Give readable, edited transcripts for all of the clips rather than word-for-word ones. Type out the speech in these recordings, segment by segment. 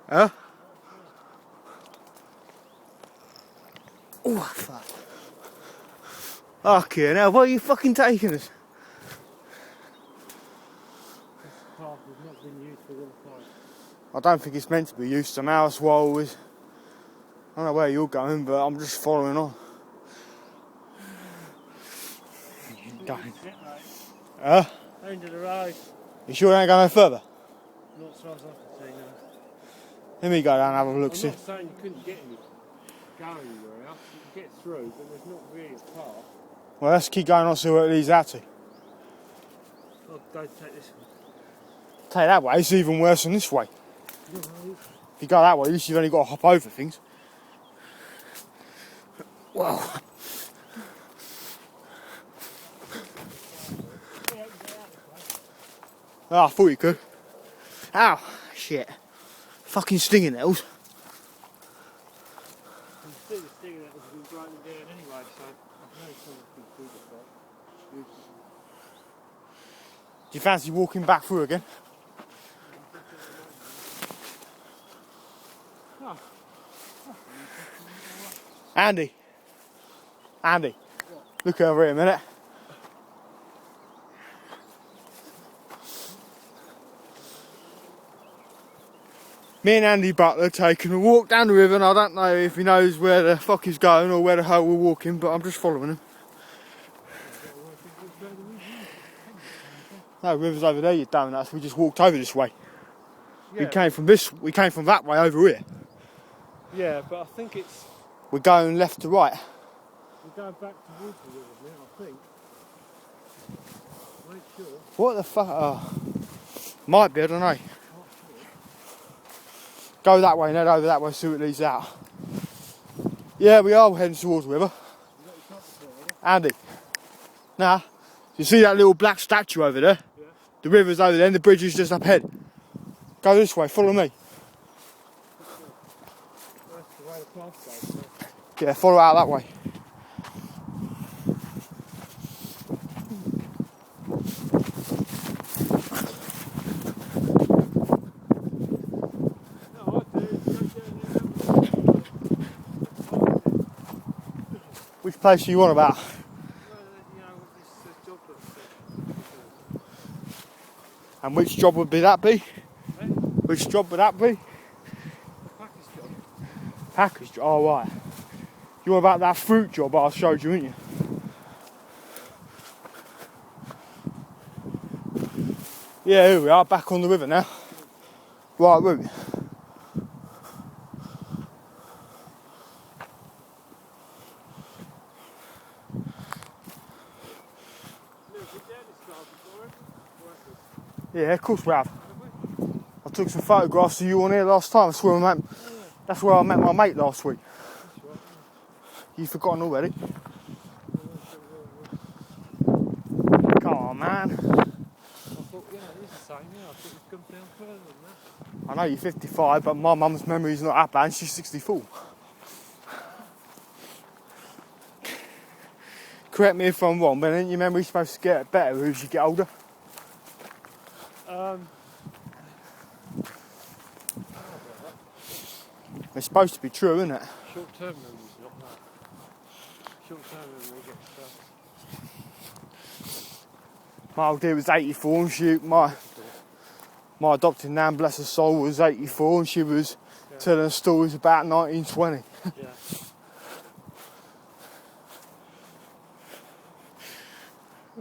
Huh? Oh, fuck. Okay, now where are you fucking taking us? Path has not been used for the other side. I don't think it's meant to be used, so now it's what I don't know where you're going, but I'm just following on. Don't. Huh? End of the road. You sure you ain't going no further? Not as far as I can see now. Let me go down and have a look, I'm see. not saying you couldn't go anywhere else. You can get through, but there's not really a path. Well, let's keep going on, see where it leads out to. I'll go take this one. Take that way, it's even worse than this way. If you go that way, at least you've only got to hop over things. Whoa. Oh, I thought you could. Ow, shit. Fucking stinging nettles. You can see the stinging that has been broken down anyway, so I know someone's been through the site. Do you fancy walking back through again? Andy. Andy. What? Look over here a minute. Me and Andy Butler taking a walk down the river, and I don't know if he knows where the fuck he's going or where the hell we're walking, but I'm just following him. No, the river's over there, you donuts. We just walked over this way. Yeah. We came from that way over here. Yeah, but I think it's... We're going left to right. We're going back towards the river now, I think. I ain't sure. What the fuck? Oh. Might be, I don't know. Go that way and head over that way, see what it leads out. Yeah, we are heading towards the river. Andy. Nah. You see that little black statue over there? Yeah. The river's over there and the bridge is just up ahead. Go this way, follow me. That's the way the path goes. Yeah, follow out that way. Which place are you on about? And which job would that be? Which job would that be? Packers job. Packers job, oh right. You want about that fruit job I showed you, didn't you? Yeah, here we are, back on the river now. Right route. Yeah, of course we have. I took some photographs of you on here last time. That's where I met my mate last week. You've forgotten already. Come on, man. I thought, yeah, it is the same, yeah. I thought you'd come down further than that. I know you're 55, but my mum's memory's not that bad. She's 64. Correct me if I'm wrong, but isn't your memory supposed to get better as you get older? It's supposed to be true, isn't it? Short-term memory's not that. Short-term memory gets stuff. My old dear was 84 and my adopted nan, bless her soul, was 84 and she was telling stories about 1920.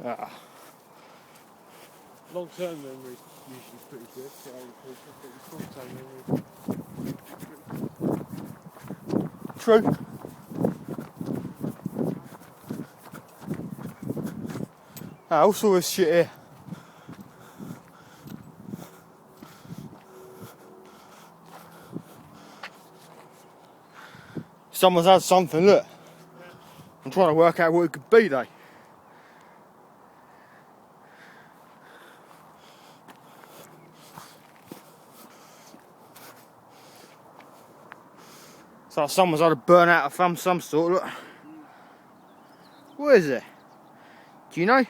Yeah. Long-term memory is usually pretty good for older people, but short-term memory. True. Also this shit here. Someone's had something, look. I'm trying to work out what it could be though. It's like someone's had a burnout of some sort, look. What is it? Do you know?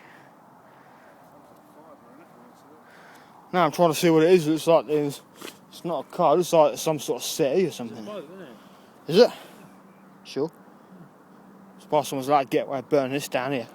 No, I'm trying to see what it is. It looks like there's It's not a car, it looks like some sort of city or something. It's a boat, isn't it? Is it? Sure. It's possible someone's like getaway burning this down here.